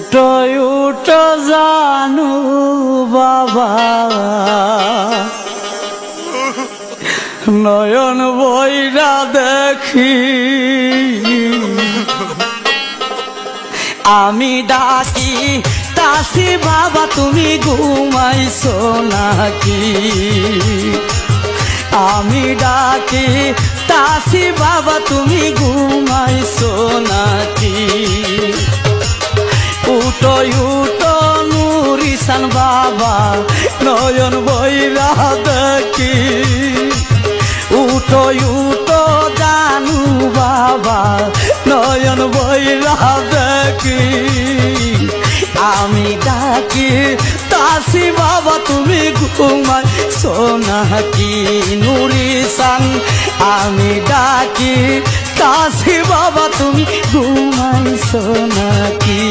উঠো উঠো জানু বাবা নয়ন বইরা দেখি আমি ডাকি তাসি বাবা তুমি ঘুমাইছো নাকি আমি ডাকি তাসি বাবা তুমি ঘুমাইছো নাকি উঠো উঠো নুরিসান বাবা নয়ন বইরা দেখি উঠো উঠো জানু বাবা নয়ন বইরা দেখি আমি ডাকি তাসি বাবা তুমি ঘুমাইছো নাকি নুরিসান আমি ডাকি তাসি বাবা তুমি ঘুমাইছো নাকি।